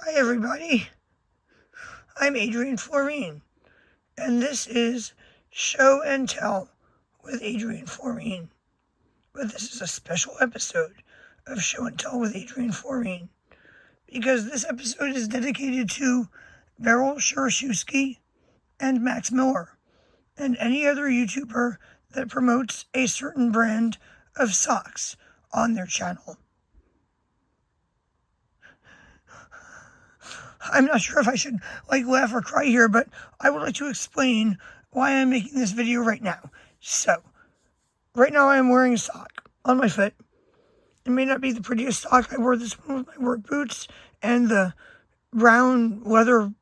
Hi everybody, I'm Adrienne Floreen, and this is Show and Tell with Adrienne Floreen. But this is a special episode of Show and Tell with Adrienne Floreen, because this episode is dedicated to Beryl Shershewski and Max Miller, and any other YouTuber that promotes a certain brand of socks on their channel. I'm not sure if I should laugh or cry here, but I would like to explain why I'm making this video right now. So, right now I am wearing a sock on my foot. It may not be the prettiest sock. I wore this one with my work boots, and the brown leather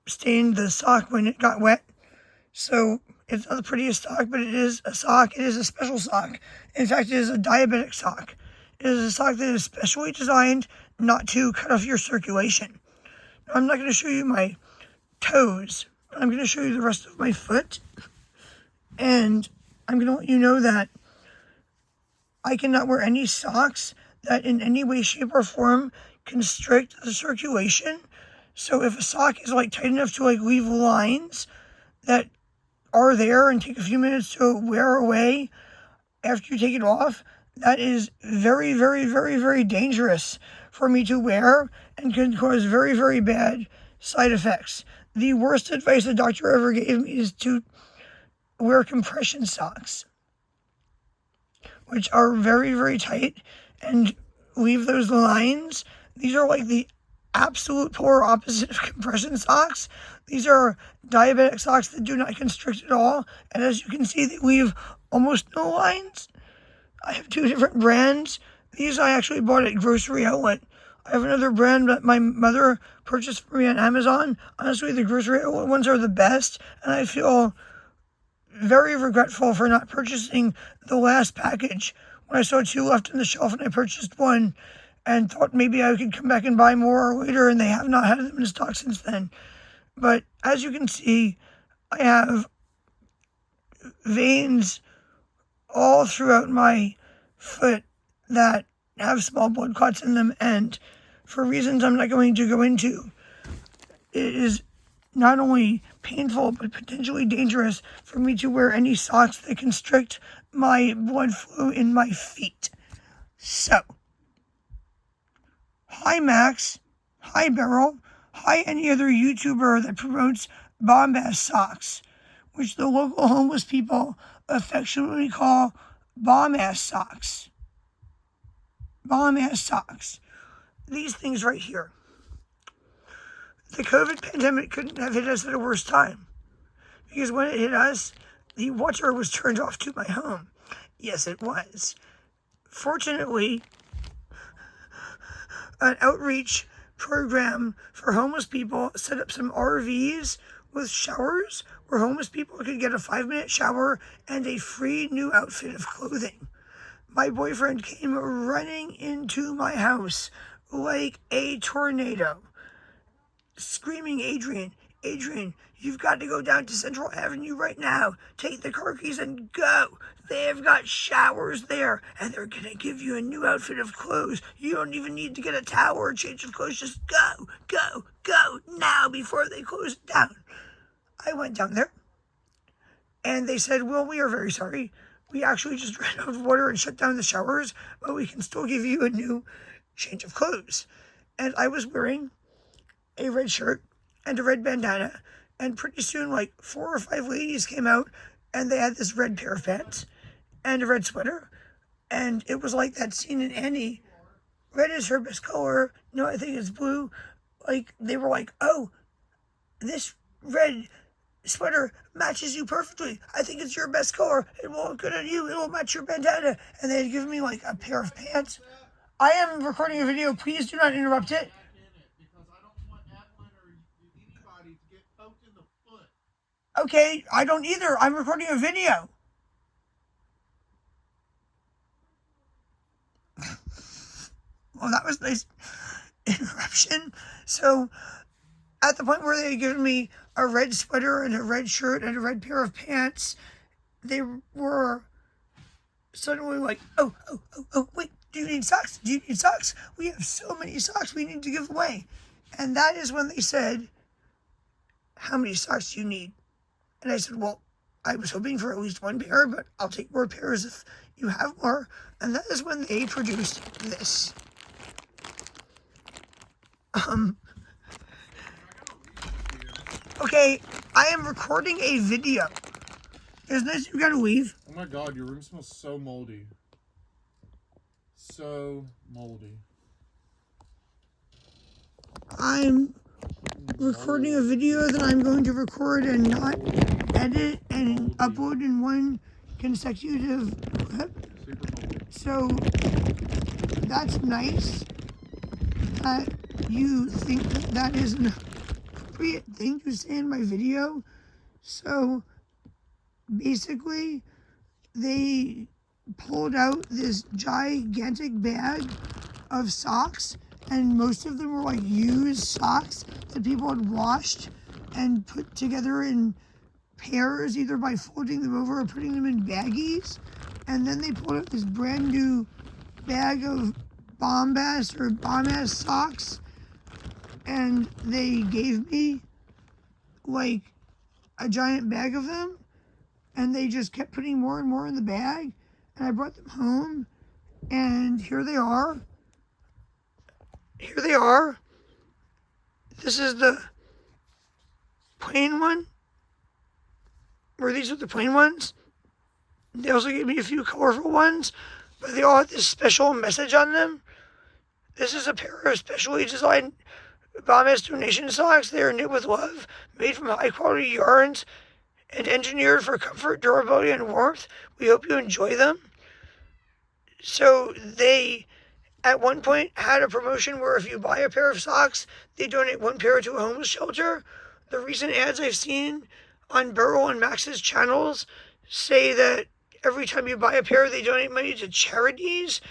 stained the sock when it got wet. So, it's not the prettiest sock, but it is a sock. It is a special sock. In fact, it is a diabetic sock. It is a sock that is specially designed not to cut off your circulation. I'm not going to show you my toes. I'm going to show you the rest of my foot. And I'm going to let you know that I cannot wear any socks that in any way, shape, or form constrict the circulation. So if a sock is tight enough to leave lines that are there and take a few minutes to wear away after you take it off, that is very, very, very, very dangerous for me to wear and can cause very, very bad side effects. The worst advice the doctor ever gave me is to wear compression socks, which are very, very tight and leave those lines. These are the absolute polar opposite of compression socks. These are diabetic socks that do not constrict at all, and as you can see, they leave almost no lines. I have two different brands. These I actually bought at Grocery Outlet. I have another brand that my mother purchased for me on Amazon. Honestly, the Grocery Outlet ones are the best, and I feel very regretful for not purchasing the last package when I saw two left on the shelf and I purchased one and thought maybe I could come back and buy more later, and they have not had them in stock since then. But as you can see, I have veins all throughout my foot that have small blood clots in them, and for reasons I'm not going to go into, it is not only painful but potentially dangerous for me to wear any socks that constrict my blood flow in my feet. So, hi Max, hi Beryl, hi any other YouTuber that promotes bomb-ass socks, which the local homeless people affectionately call bomb-ass socks. Bomb-ass socks. These things right here. The COVID pandemic couldn't have hit us at a worse time, because when it hit us, the water was turned off to my home. Yes, it was. Fortunately, an outreach program for homeless people set up some RVs with showers where homeless people could get a 5-minute shower and a free new outfit of clothing. My boyfriend came running into my house like a tornado, screaming, Adrienne, you've got to go down to Central Avenue right now. Take the car keys and go. They've got showers there, and they're going to give you a new outfit of clothes. You don't even need to get a towel or a change of clothes. Just go now before they close it down. I went down there, and they said, well, we are very sorry. We actually just ran out of water and shut down the showers, but we can still give you a new change of clothes. And I was wearing a red shirt and a red bandana, and pretty soon 4 or 5 ladies came out, and they had this red pair of pants and a red sweater, and it was like that scene in Annie. Red is her best color. No, I think it's blue. They were oh, this red sweater matches you perfectly. I think it's your best color. It will look good on you. It will match your bandana. And they had given me a pair of pants. I am recording a video. Please do not interrupt it. Okay, I don't either. I'm recording a video. Well, that was nice interruption. So, at the point where they had given me a red sweater and a red shirt and a red pair of pants, they were suddenly oh, wait, do you need socks? Do you need socks? We have so many socks we need to give away. And that is when they said, how many socks do you need? And I said, well, I was hoping for at least one pair, but I'll take more pairs if you have more. And that is when they produced this. Okay, I am recording a video. Isn't this, you gotta leave? Oh my god, your room smells so moldy. So moldy. I'm recording a video that I'm going to record and not edit and upload in one consecutive clip. So that's nice that you think that that is an appropriate thing to say in my video. So basically, they pulled out this gigantic bag of socks, and most of them were like used socks that people had washed and put together in pairs, either by folding them over or putting them in baggies. And then they pulled out this brand new bag of bomb-ass socks, and they gave me like a giant bag of them, and they just kept putting more and more in the bag, and I brought them home, and here they are. Here they are. This is the plain one, or these are the plain ones. They also gave me a few colorful ones, but they all had this special message on them. This is a pair of specially designed Bombas donation socks. They are knit with love, made from high-quality yarns, and engineered for comfort, durability, and warmth. We hope you enjoy them. So they, at one point, had a promotion where if you buy a pair of socks, they donate one pair to a homeless shelter. The recent ads I've seen on Burrow and Max's channels say that every time you buy a pair, they donate money to charities.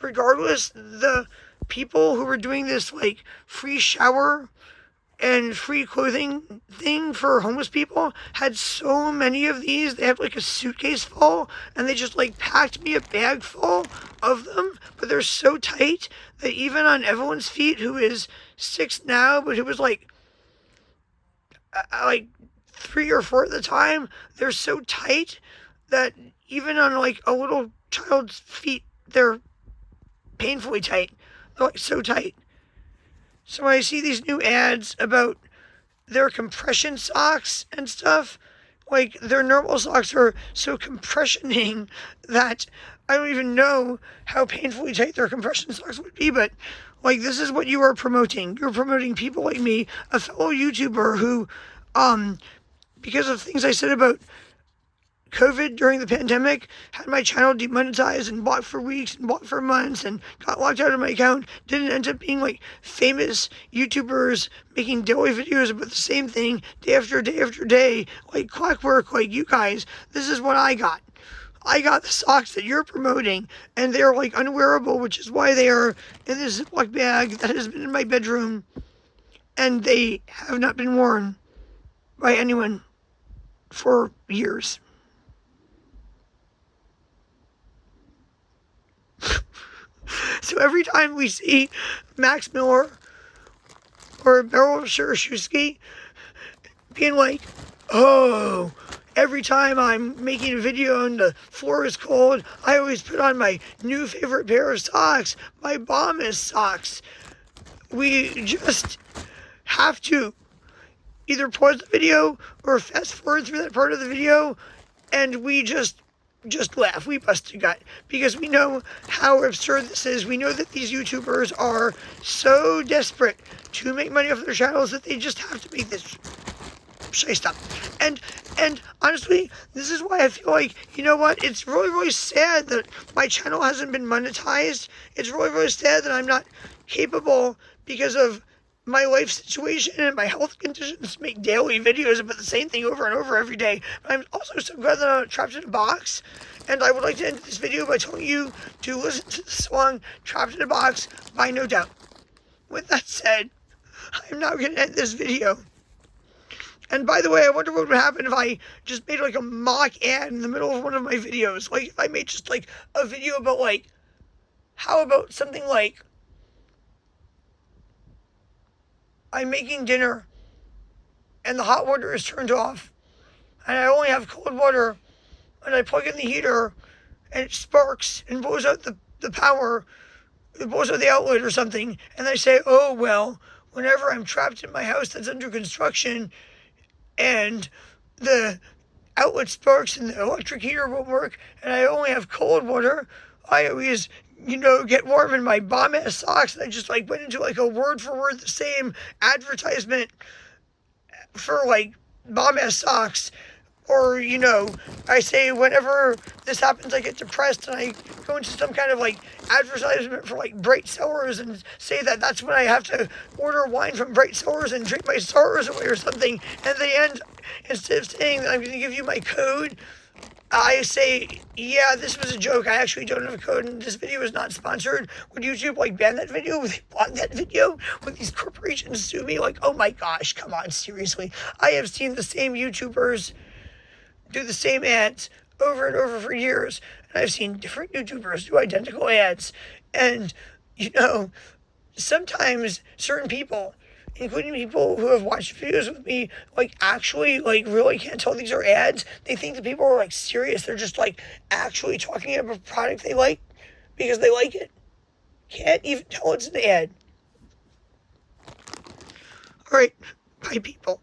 Regardless, the people who were doing this like free shower and free clothing thing for homeless people had so many of these. They had like a suitcase full, and they just like packed me a bag full of them. But they're so tight that even on Evelyn's feet, who is 6 now, but who was like 3 or 4 at the time, they're so tight that even on like a little child's feet, they're painfully tight. They're like so tight. So when I see these new ads about their compression socks and stuff, like their normal socks are so compressioning that I don't even know how painfully tight their compression socks would be, but like this is what you are promoting. You're promoting people like me, a fellow YouTuber who, because of things I said about COVID during the pandemic, had my channel demonetized and blocked for weeks and blocked for months and got locked out of my account. Didn't end up being like famous YouTubers making daily videos about the same thing day after day after day, like clockwork, like you guys. This is what I got. I got the socks that you're promoting, and they're like unwearable, which is why they are in this Ziploc bag that has been in my bedroom, and they have not been worn by anyone for years. So every time we see Max Miller or Beryl Shershewski being like, oh, every time I'm making a video and the floor is cold, I always put on my new favorite pair of socks, my Bombas socks. We just have to either pause the video or fast forward through that part of the video, and we just laugh. We bust a gut because we know how absurd this is. We know that these YouTubers are so desperate to make money off their channels that they just have to make this shitty stuff. And honestly, this is why I feel like, you know what? It's really, really sad that my channel hasn't been monetized. It's really, really sad that I'm not capable because of my life situation and my health conditions to make daily videos about the same thing over and over every day. But I'm also so glad that I'm not trapped in a box. And I would like to end this video by telling you to listen to the song Trapped in a Box by No Doubt. With that said, I'm now going to end this video. And by the way, I wonder what would happen if I just made like a mock ad in the middle of one of my videos. Like if I made just like a video about like, how about something like, I'm making dinner and the hot water is turned off and I only have cold water and I plug in the heater and it sparks and blows out the power, it blows out the outlet or something, and they say, oh, well, whenever I'm trapped in my house that's under construction and the outlet sparks and the electric heater won't work and I only have cold water, I always, get warm in my bomb-ass socks. And I just, went into, a word-for-word the same advertisement for, bomb-ass socks. Or, I say whenever this happens, I get depressed and I go into some kind of, advertisement for, Bright Cellars and say that that's when I have to order wine from Bright Cellars and drink my sorrows away or something. And at the end, instead of saying that I'm going to give you my code, I say, yeah, this was a joke. I actually don't have a code and this video is not sponsored. Would YouTube, ban that video? Would they block that video? Would these corporations sue me? Oh my gosh, come on, seriously. I have seen the same YouTubers do the same ads over and over for years. And I've seen different YouTubers do identical ads. And, sometimes certain people, including people who have watched videos with me, actually, really can't tell these are ads. They think that people are, serious. They're just, actually talking about a product they like because they like it. Can't even tell it's an ad. All right. Bye, people.